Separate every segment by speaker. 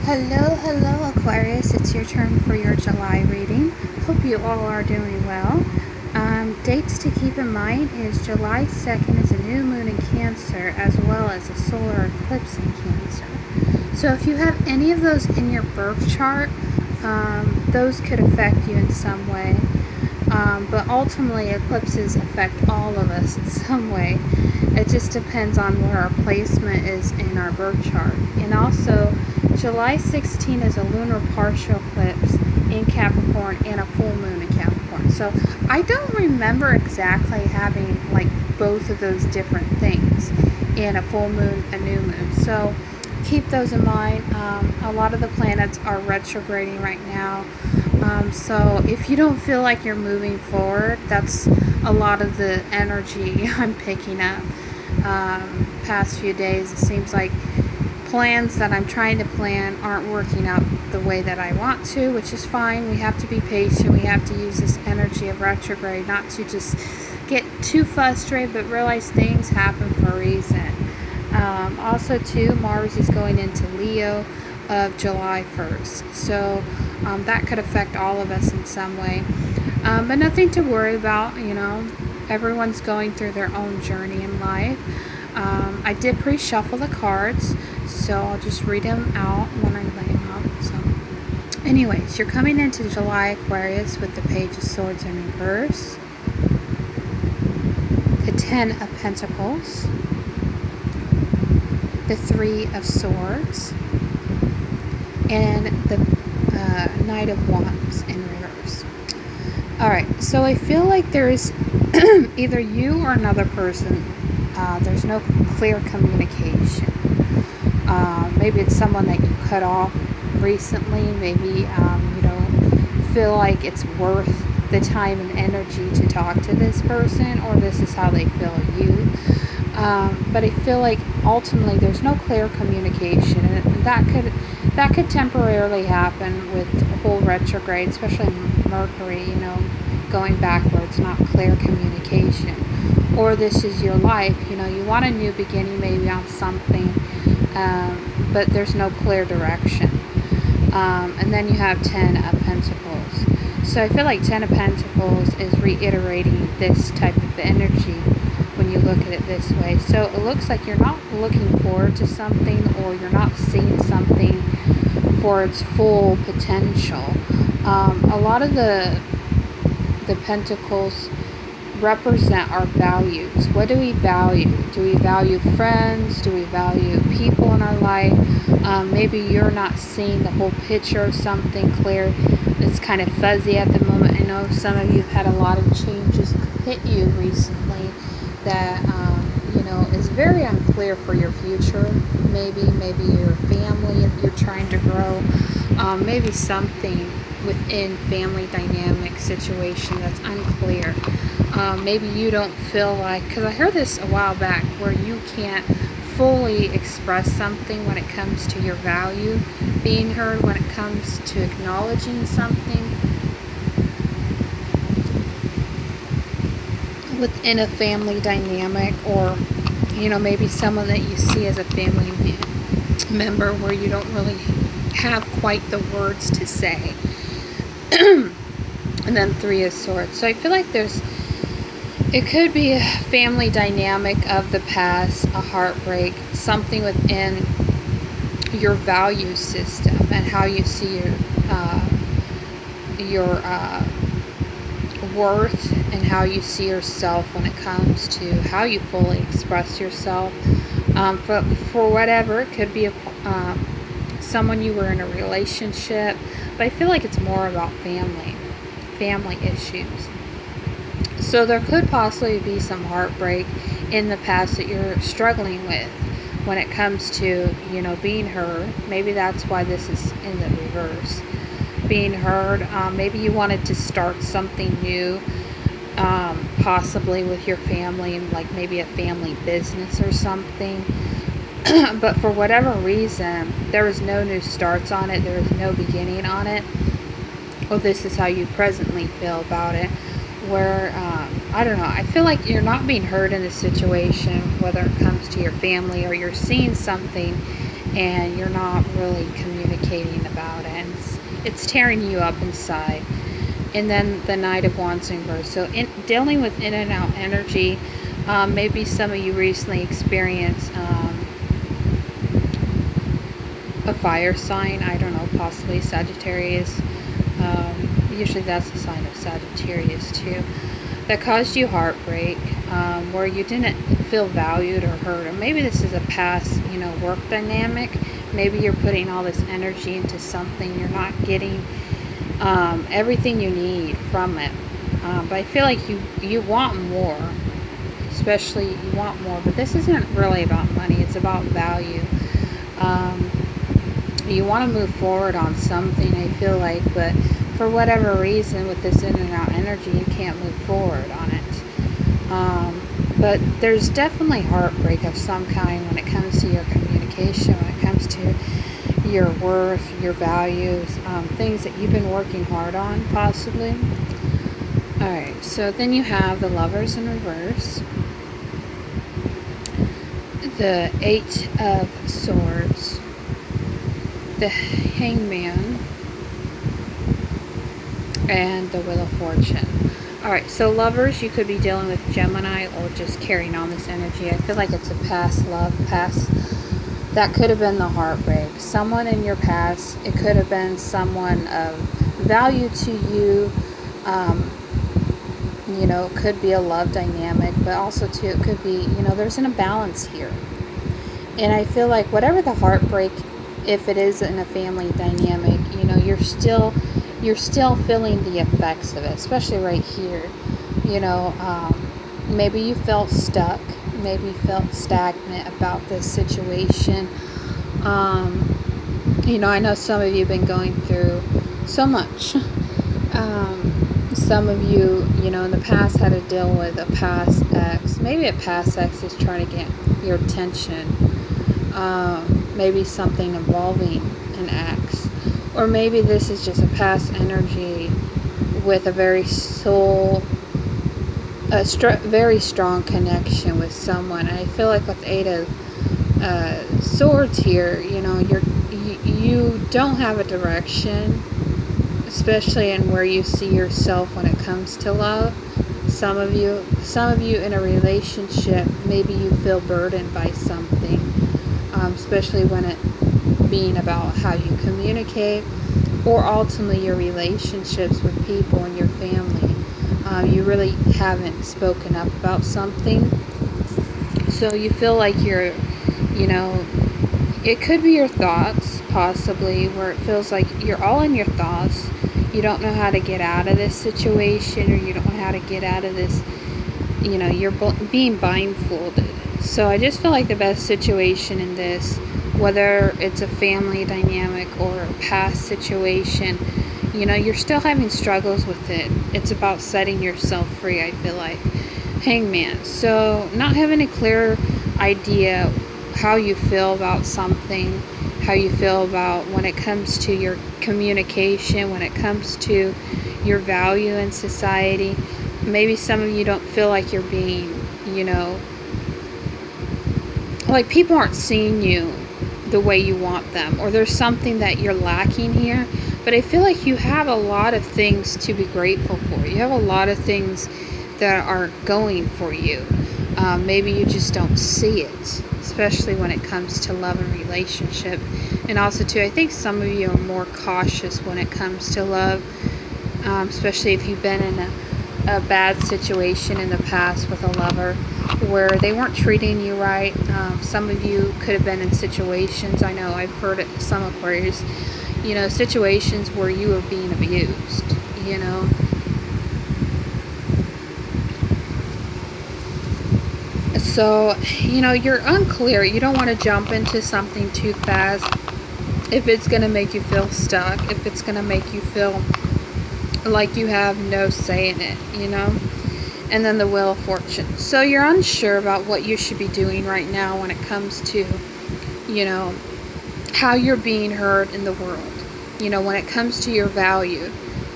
Speaker 1: Hello Aquarius, it's your turn for your July reading. Hope you all are doing well. Dates to keep in mind is July 2nd is a new moon in Cancer as well as a solar eclipse in Cancer. So if you have any of those in your birth chart, those could affect you in some way. But ultimately eclipses affect all of us in some way. It just depends on where our placement is in our birth chart. And also July 16 is a lunar partial eclipse in Capricorn and a full moon in Capricorn. So I don't remember exactly having like both of those different things in a full moon, a new moon. So keep those in mind. A lot of the planets are retrograding right now. So if you don't feel like you're moving forward, that's a lot of the energy I'm picking up. Past few days, it seems like plans that I'm trying to plan aren't working out the way that I want to, which is fine. We have to be patient. We have to use this energy of retrograde not to just get too frustrated, but realize things happen for a reason. Also too, Mars is going into Leo of July 1st, so that could affect all of us in some way, but nothing to worry about. Everyone's going through their own journey in life. I did pre-shuffle the cards, so I'll just read them out when I lay them out. So anyways, you're coming into July, Aquarius, with the Page of Swords in reverse, the 10 of Pentacles, the 3 of Swords, and the Knight of Wands in reverse. Alright, so I feel like there's either you or another person, there's no clear communication. Maybe it's someone that you cut off recently. Maybe you don't feel like it's worth the time and energy to talk to this person, or this is how they feel you. But I feel like ultimately there's no clear communication, and that could temporarily happen with a whole retrograde, especially Mercury, going backwards, not clear communication. Or this is your life, you want a new beginning maybe on something, but there's no clear direction. And then you have 10 of Pentacles. So I feel like 10 of Pentacles is reiterating this type of energy when you look at it this way. So it looks like you're not looking forward to something, or you're not seeing something for its full potential. A lot of the Pentacles represent our values. What do we value? Do we value friends? Do we value people in our life? Maybe you're not seeing the whole picture of something clear. It's kind of fuzzy at the moment. I know some of you have had a lot of changes hit you recently that is very unclear for your future. Maybe your family you're trying to grow. Maybe something within family dynamic situation that's unclear. Maybe you don't feel like, because I heard this a while back, where you can't fully express something when it comes to your value being heard, when it comes to acknowledging something within a family dynamic, or maybe someone that you see as a family member where you don't really have quite the words to say. And then 3 of Swords. So I feel like it could be a family dynamic of the past, a heartbreak, something within your value system and how you see your worth and how you see yourself when it comes to how you fully express yourself. But for whatever, it could be someone you were in a relationship, but I feel like it's more about family issues. So there could possibly be some heartbreak in the past that you're struggling with when it comes to, being heard. Maybe that's why this is in the reverse. Being heard. Maybe you wanted to start something new, possibly with your family, like maybe a family business or something. But for whatever reason, there was no new starts on it. There was no beginning on it. Well, this is how you presently feel about it. Where, I don't know, I feel like you're not being heard in this situation, whether it comes to your family or you're seeing something and you're not really communicating about it, and it's tearing you up inside. And then the Knight of Wands in reverse. So dealing with in and out energy. Maybe some of you recently experienced a fire sign. I don't know, possibly Sagittarius. Usually that's a sign of Sagittarius too. That caused you heartbreak, where you didn't feel valued or heard. Or maybe this is a past, work dynamic. Maybe you're putting all this energy into something. You're not getting everything you need from it. But I feel like you want more. Especially you want more. But this isn't really about money. It's about value. You want to move forward on something, I feel like, but for whatever reason with this in and out energy, you can't move forward on it. But there's definitely heartbreak of some kind when it comes to your communication, when it comes to your worth, your values, things that you've been working hard on, possibly. Alright, so then you have the Lovers in reverse, the Eight of Swords, the Hangman, and the Wheel of Fortune. Alright, so lovers, you could be dealing with Gemini or just carrying on this energy. I feel like it's a past love, that could have been the heartbreak. Someone in your past, it could have been someone of value to you. It could be a love dynamic, but also too, it could be, there's an imbalance here. And I feel like whatever the heartbreak, if it is in a family dynamic, you're still feeling the effects of it, especially right here. Maybe you felt stuck, maybe you felt stagnant about this situation. I know some of you have been going through so much. Some of you, in the past had to deal with a past ex. Maybe a past ex is trying to get your attention. Maybe something involving an ex. Or maybe this is just a past energy with a very very strong connection with someone. And I feel like with Eight of Swords here, you don't have a direction, especially in where you see yourself when it comes to love. Some of you in a relationship, maybe you feel burdened by something, especially when it being about how you communicate, or ultimately your relationships with people in your family. You really haven't spoken up about something, so you feel like you're, it could be your thoughts, possibly, where it feels like you're all in your thoughts. You don't know how to get out of this situation, or you don't know how to get out of this, you're being blindfolded. So I just feel like the best situation in this, whether it's a family dynamic or a past situation, you're still having struggles with it. It's about setting yourself free, I feel like. Hangman. So not having a clear idea how you feel about something, how you feel about when it comes to your communication, when it comes to your value in society. Maybe some of you don't feel like you're being, like people aren't seeing you the way you want them, or there's something that you're lacking here. But I feel like you have a lot of things to be grateful for. You have a lot of things that are going for you. Maybe you just don't see it, especially when it comes to love and relationship. And also too, I think some of you are more cautious when it comes to love, especially if you've been in a bad situation in the past with a lover where they weren't treating you right. Some of you could have been in situations, I know I've heard it, some Aquarius, situations where you were being abused, So, you're unclear. You don't want to jump into something too fast if it's going to make you feel stuck, if it's going to make you feel like you have no say in it, And then the Wheel of Fortune. So you're unsure about what you should be doing right now when it comes to, how you're being heard in the world. When it comes to your value,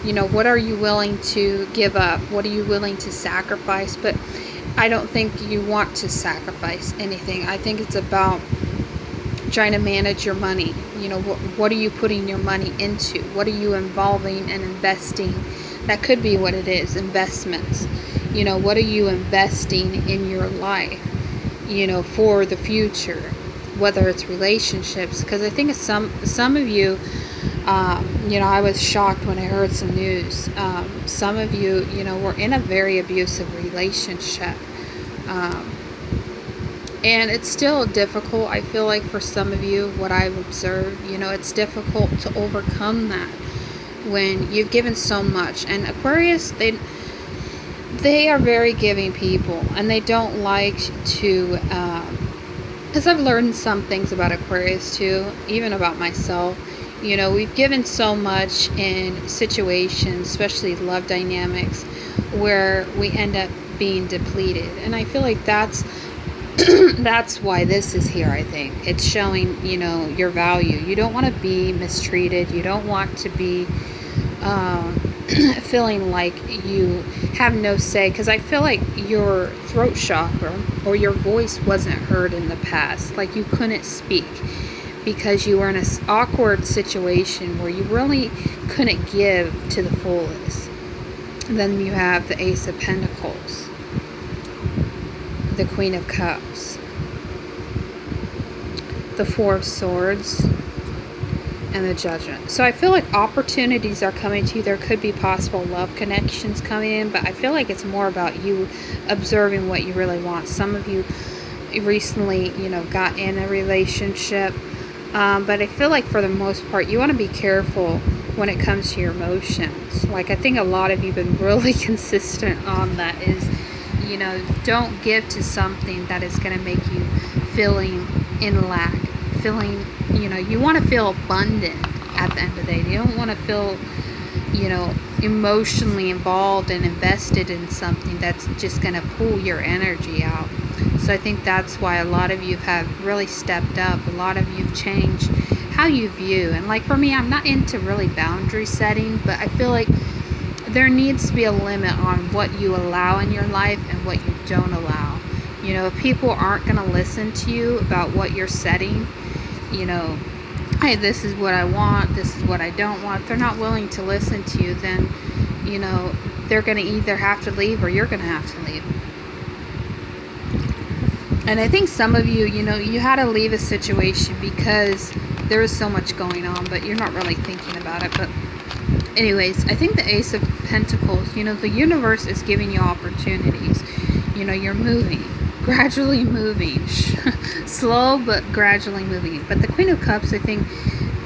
Speaker 1: what are you willing to give up? What are you willing to sacrifice? But I don't think you want to sacrifice anything. I think it's about trying to manage your money. You know, what are you putting your money into? What are you involving and investing? That could be what it is, investments. You know, what are you investing in your life, you know, for the future, whether it's relationships. Because I think some of you, you know, I was shocked when I heard some news. Some of you, you know, were in a very abusive relationship. And it's still difficult, I feel like, for some of you, what I've observed. You know, it's difficult to overcome that when you've given so much. And Aquarius, they are very giving people, and they don't like to, because I've learned some things about Aquarius too, even about myself. You know, we've given so much in situations, especially love dynamics, where we end up being depleted. And I feel like that's that's why this is here. I think it's showing, you know, your value. You don't want to be mistreated. You don't want to be feeling like you have no say, because I feel like your throat chakra or your voice wasn't heard in the past. Like you couldn't speak because you were in an awkward situation where you really couldn't give to the fullest. And then you have the Ace of Pentacles, the Queen of Cups, the Four of Swords, and the Judgment. So I feel like opportunities are coming to you. There could be possible love connections coming in, but I feel like it's more about you observing what you really want. Some of you recently, you know, got in a relationship, but I feel like for the most part, you want to be careful when it comes to your emotions. Like, I think a lot of you have been really consistent on that, is, you know, don't give to something that is going to make you feeling in lack, feeling, you know, you want to feel abundant at the end of the day. You don't want to feel, you know, emotionally involved and invested in something that's just going to pull your energy out. So I think that's why a lot of you have really stepped up. A lot of you have changed how you view. And like for me, I'm not into really boundary setting, but I feel like there needs to be a limit on what you allow in your life and what you don't allow. You know, if people aren't going to listen to you about what you're setting, you know, hey, this is what I want, this is what I don't want. If they're not willing to listen to you, then, you know, they're going to either have to leave or you're going to have to leave. And I think some of you, you know, you had to leave a situation because there is so much going on, but you're not really thinking about it. But anyways, I think the Ace of Pentacles, you know, the universe is giving you opportunities. You know, you're moving, gradually moving, slow but gradually moving. But the Queen of Cups, I think,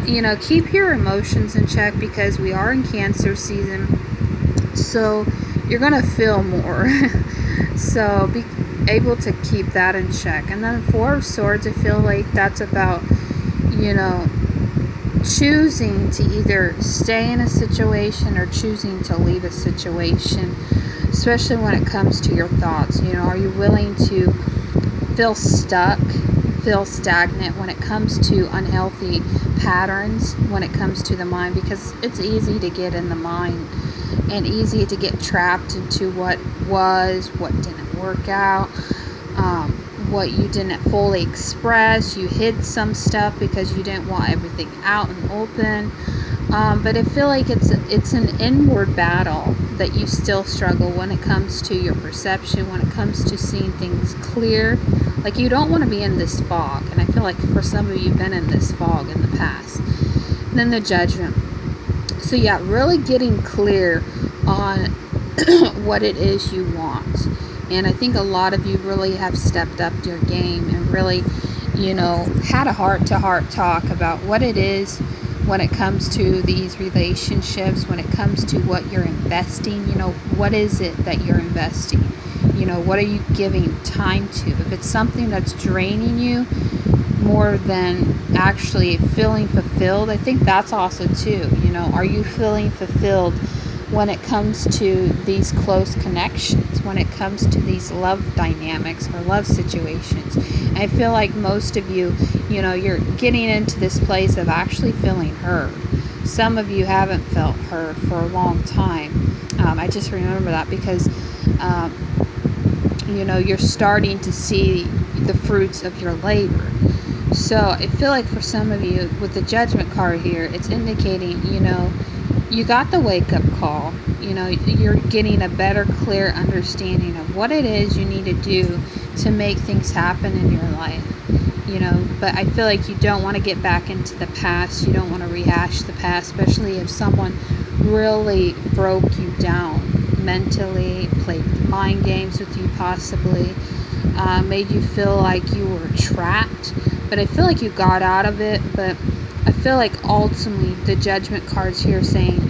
Speaker 1: you know, keep your emotions in check, because we are in Cancer season, so you're gonna feel more. So be able to keep that in check. And then Four of Swords, I feel like that's about, you know, choosing to either stay in a situation or choosing to leave a situation, especially when it comes to your thoughts. You know, are you willing to feel stuck, feel stagnant when it comes to unhealthy patterns, when it comes to the mind? Because it's easy to get in the mind and easy to get trapped into what was, what didn't work out, what you didn't fully express. You hid some stuff because you didn't want everything out and open. But I feel like it's an inward battle that you still struggle when it comes to your perception, when it comes to seeing things clear. Like, you don't want to be in this fog. And I feel like for some of you, you've been in this fog in the past. And then the Judgment. So yeah, really getting clear on what it is you want. And I think a lot of you really have stepped up your game and really, you know, had a heart-to-heart talk about what it is when it comes to these relationships, when it comes to what you're investing. You know, what is it that you're investing? You know, what are you giving time to? If it's something that's draining you more than actually feeling fulfilled, I think that's also too, you know, are you feeling fulfilled when it comes to these close connections, when it comes to these love dynamics or love situations? And I feel like most of you, you know, you're getting into this place of actually feeling heard. Some of you haven't felt heard for a long time. I just remember that because, you know, you're starting to see the fruits of your labor. So I feel like for some of you, with the Judgment card here, it's indicating, you got the wake-up call. You're getting a better, clear understanding of what it is you need to do to make things happen in your life. But I feel like you don't want to get back into the past. You don't want to rehash the past, especially if someone really broke you down mentally, played mind games with you possibly, made you feel like you were trapped. But I feel like you got out of it. But I feel like ultimately the Judgment cards here saying,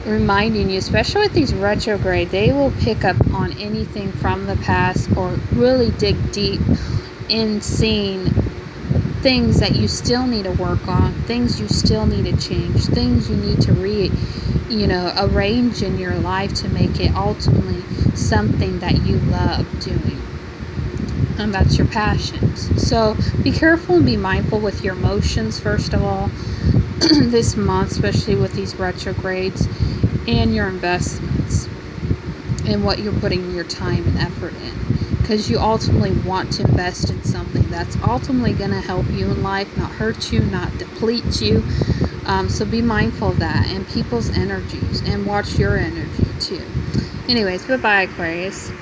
Speaker 1: reminding you, especially with these retrograde, they will pick up on anything from the past or really dig deep in seeing things that you still need to work on, things you still need to change, things you need to arrange in your life to make it ultimately something that you love doing. And that's your passions. So be careful and be mindful with your emotions, first of all, this month, especially with these retrogrades, and your investments and what you're putting your time and effort in. Because you ultimately want to invest in something that's ultimately going to help you in life, not hurt you, not deplete you. So be mindful of that and people's energies, and watch your energy too. Anyways, bye-bye, Aquarius.